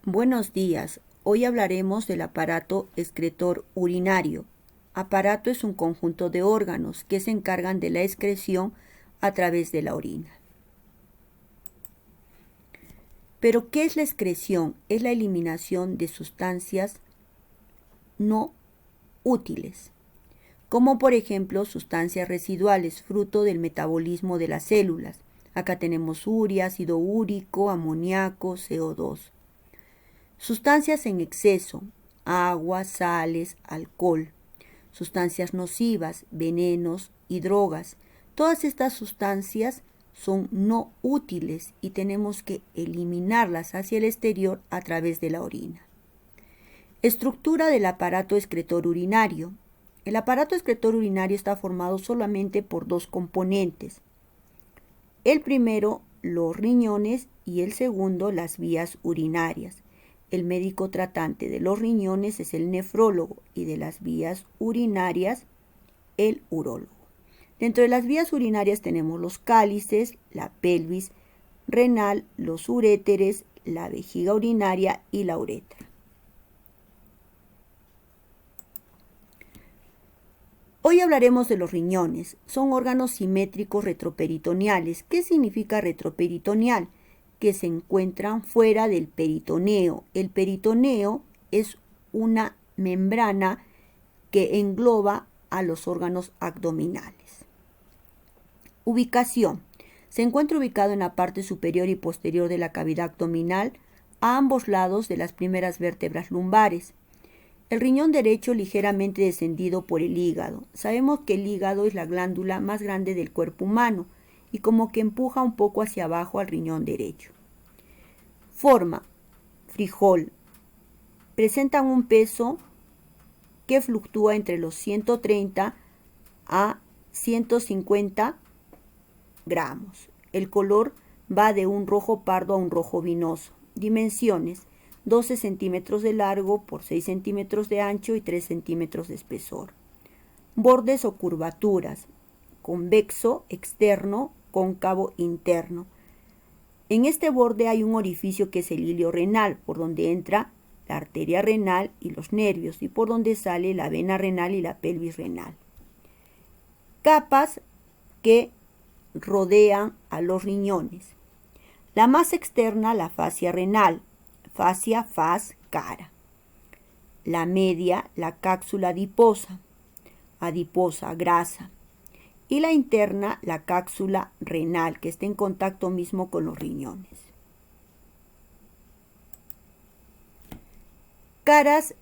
Buenos días. Hoy hablaremos del aparato excretor urinario. Aparato es un conjunto de órganos que se encargan de la excreción a través de la orina. ¿Pero qué es la excreción? Es la eliminación de sustancias no útiles, como por ejemplo sustancias residuales, fruto del metabolismo de las células. Acá tenemos urea, ácido úrico, amoníaco, CO2. Sustancias en exceso, agua, sales, alcohol. Sustancias nocivas, venenos y drogas. Todas estas sustancias son no útiles y tenemos que eliminarlas hacia el exterior a través de la orina. Estructura del aparato excretor urinario. El aparato excretor urinario está formado solamente por dos componentes. El primero, los riñones, y el segundo, las vías urinarias. El médico tratante de los riñones es el nefrólogo y de las vías urinarias, el urólogo. Dentro de las vías urinarias tenemos los cálices, la pelvis renal, los uréteres, la vejiga urinaria y la uretra. Hoy hablaremos de los riñones. Son órganos simétricos retroperitoneales. ¿Qué significa retroperitoneal? Que se encuentran fuera del peritoneo. El peritoneo es una membrana que engloba a los órganos abdominales. Ubicación. Se encuentra ubicado en la parte superior y posterior de la cavidad abdominal, a ambos lados de las primeras vértebras lumbares. El riñón derecho ligeramente descendido por el hígado. Sabemos que el hígado es la glándula más grande del cuerpo humano y como que empuja un poco hacia abajo al riñón derecho. Forma: frijol. Presentan un peso que fluctúa entre los 130 a 150 gramos. El color va de un rojo pardo a un rojo vinoso. Dimensiones: 12 centímetros de largo por 6 centímetros de ancho y 3 centímetros de espesor. Bordes o curvaturas: convexo externo, cóncavo interno. En este borde hay un orificio que es el hilio renal, por donde entra la arteria renal y los nervios, y por donde sale la vena renal y la pelvis renal. Capas que rodean a los riñones. La más externa, la fascia renal, fascia, faz, cara. La media, la cápsula adiposa, grasa. Y la interna, la cápsula renal, que está en contacto mismo con los riñones. Caras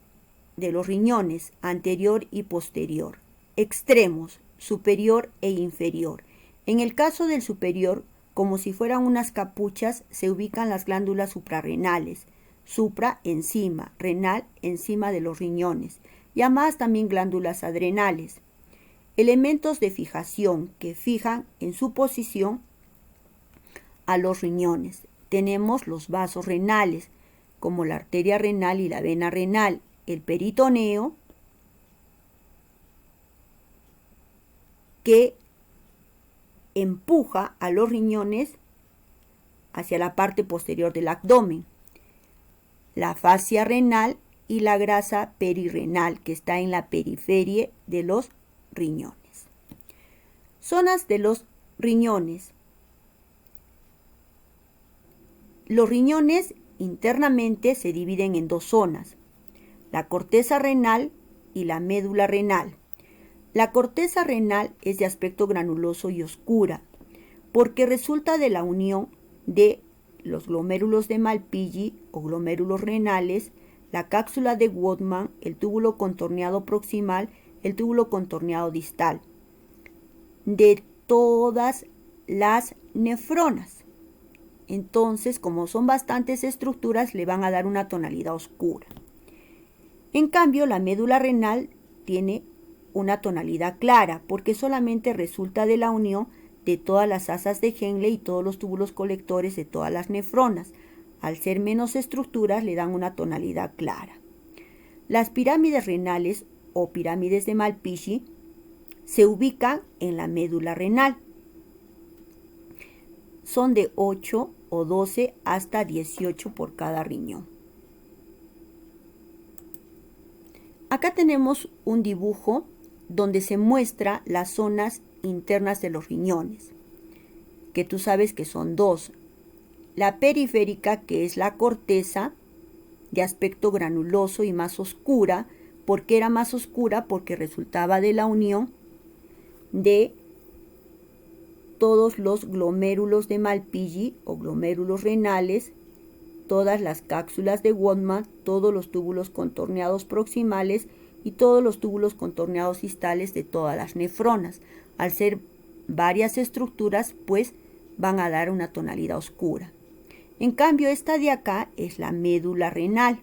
de los riñones, anterior y posterior. Extremos, superior e inferior. En el caso del superior, como si fueran unas capuchas, se ubican las glándulas suprarrenales. Supra encima, renal encima de los riñones, llamadas también glándulas adrenales. Elementos de fijación que fijan en su posición a los riñones. Tenemos los vasos renales, como la arteria renal y la vena renal, el peritoneo, que empuja a los riñones hacia la parte posterior del abdomen, la fascia renal y la grasa perirrenal, que está en la periferia de los riñones. Zonas de los riñones. Los riñones internamente se dividen en dos zonas: la corteza renal y la médula renal. La corteza renal es de aspecto granuloso y oscura, porque resulta de la unión de los glomérulos de Malpighi o glomérulos renales, la cápsula de Wodman, el túbulo contorneado proximal, el túbulo contorneado distal, de todas las nefronas. Entonces, como son bastantes estructuras, le van a dar una tonalidad oscura. En cambio, la médula renal tiene una tonalidad clara, porque solamente resulta de la unión de todas las asas de Henle y todos los túbulos colectores de todas las nefronas. Al ser menos estructuras, le dan una tonalidad clara. Las pirámides renales o pirámides de Malpighi se ubican en la médula renal. Son de 8 o 12 hasta 18 por cada riñón. Acá tenemos un dibujo donde se muestra las zonas internas de los riñones, que tú sabes que son dos. La periférica, que es la corteza, de aspecto granuloso y más oscura. ¿Por qué era más oscura? Porque resultaba de la unión de todos los glomérulos de Malpighi o glomérulos renales, todas las cápsulas de Wodman, todos los túbulos contorneados proximales y todos los túbulos contorneados distales de todas las nefronas. Al ser varias estructuras, pues van a dar una tonalidad oscura. En cambio, esta de acá es la médula renal,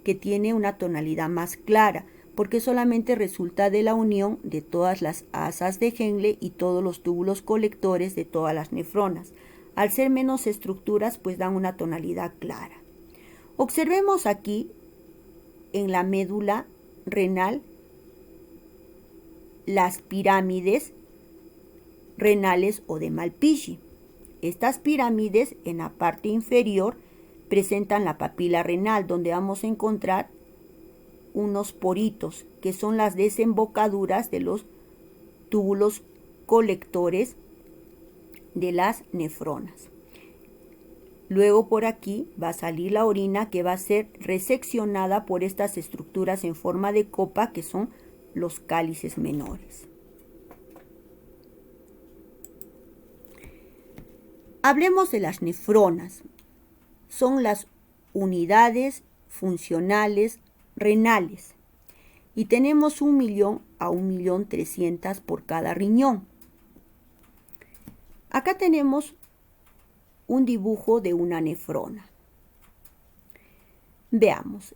que tiene una tonalidad más clara, porque solamente resulta de la unión de todas las asas de Henle y todos los túbulos colectores de todas las nefronas. Al ser menos estructuras, pues dan una tonalidad clara. Observemos aquí en la médula renal las pirámides renales o de Malpighi. Estas pirámides en la parte inferior presentan la papila renal, donde vamos a encontrar unos poritos, que son las desembocaduras de los túbulos colectores de las nefronas. Luego por aquí va a salir la orina, que va a ser reseccionada por estas estructuras en forma de copa, que son los cálices menores. Hablemos de las nefronas. Son las unidades funcionales renales y tenemos 1.000.000 a 1.300.000 por cada riñón. Acá tenemos un dibujo de una nefrona. Veamos.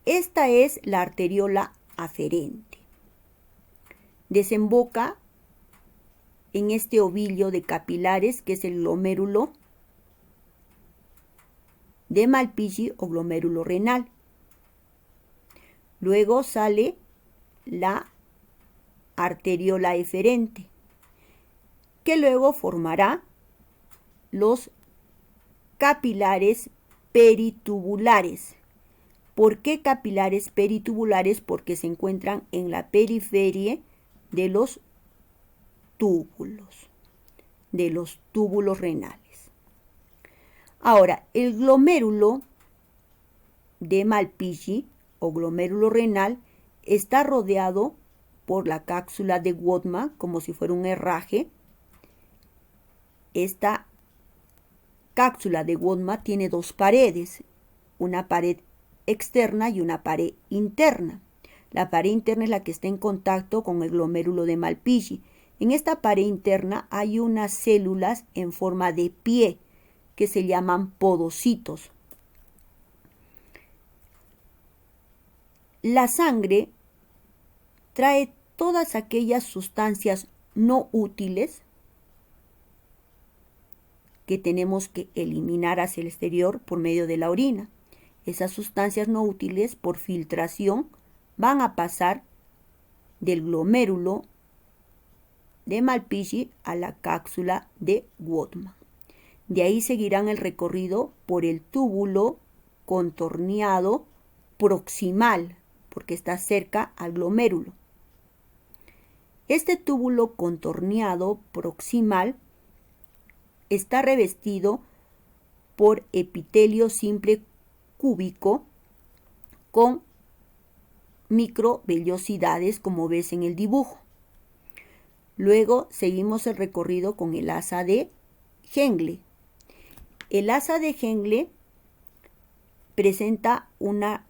Esta es la arteriola aferente. Desemboca en este ovillo de capilares, que es el glomérulo de Malpighi o glomérulo renal. Luego sale la arteriola eferente, que luego formará los capilares peritubulares. ¿Por qué capilares peritubulares? Porque se encuentran en la periferia de los túbulos renales. Ahora, el glomérulo de Malpighi o glomérulo renal está rodeado por la cápsula de Wodman, como si fuera un herraje. Esta cápsula de Wodman tiene dos paredes, una pared externa y una pared interna. La pared interna es la que está en contacto con el glomérulo de Malpighi. En esta pared interna hay unas células en forma de pie que se llaman podocitos. La sangre trae todas aquellas sustancias no útiles que tenemos que eliminar hacia el exterior por medio de la orina. Esas sustancias no útiles, por filtración, van a pasar del glomérulo de Malpighi a la cápsula de Wodman. De ahí seguirán el recorrido por el túbulo contorneado proximal, porque está cerca al glomérulo. Este túbulo contorneado proximal está revestido por epitelio simple cúbico con microvellosidades, como ves en el dibujo. Luego seguimos el recorrido con el asa de Henle. El asa de Henle presenta una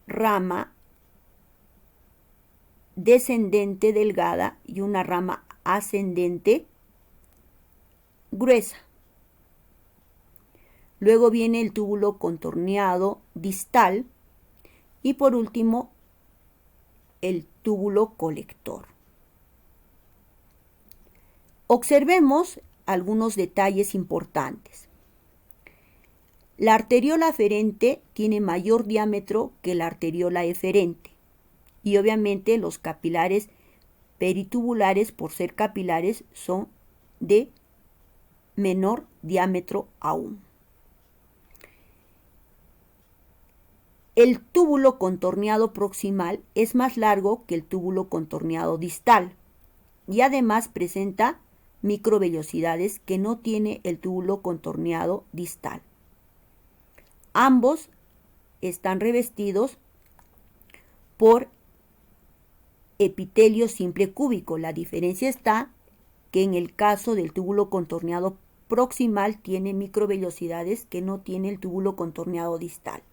rama descendente delgada y una rama ascendente gruesa. Luego viene el túbulo contorneado distal y por último el túbulo colector. Observemos algunos detalles importantes. La arteriola aferente tiene mayor diámetro que la arteriola eferente y obviamente los capilares peritubulares, por ser capilares, son de menor diámetro aún. El túbulo contorneado proximal es más largo que el túbulo contorneado distal y además presenta microvellosidades que no tiene el túbulo contorneado distal. Ambos están revestidos por epitelio simple cúbico. La diferencia está que en el caso del túbulo contorneado proximal tiene microvellosidades que no tiene el túbulo contorneado distal.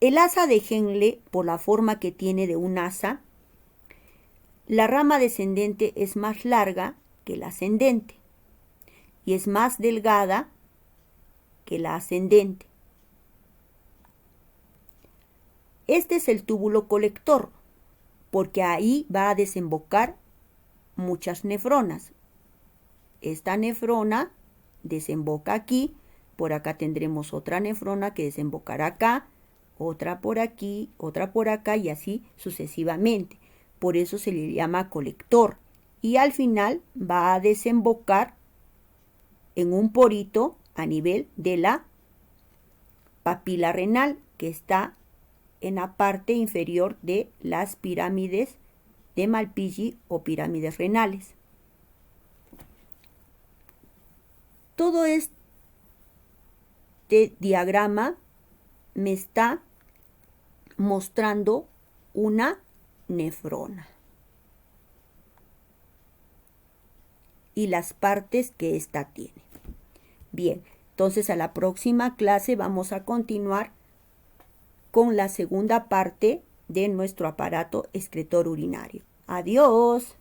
El asa de Henle, por la forma que tiene de un asa, la rama descendente es más larga que la ascendente y es más delgada que la ascendente. Este es el túbulo colector, porque ahí va a desembocar muchas nefronas. Esta nefrona desemboca aquí, por acá tendremos otra nefrona que desembocará acá, otra por aquí, otra por acá y así sucesivamente. Por eso se le llama colector. Y al final va a desembocar en un porito a nivel de la papila renal, que está en la parte inferior de las pirámides de Malpighi o pirámides renales. Todo este diagrama me está mostrando una nefrona y las partes que ésta tiene. Bien, entonces a la próxima clase vamos a continuar con la segunda parte de nuestro aparato excretor urinario. Adiós.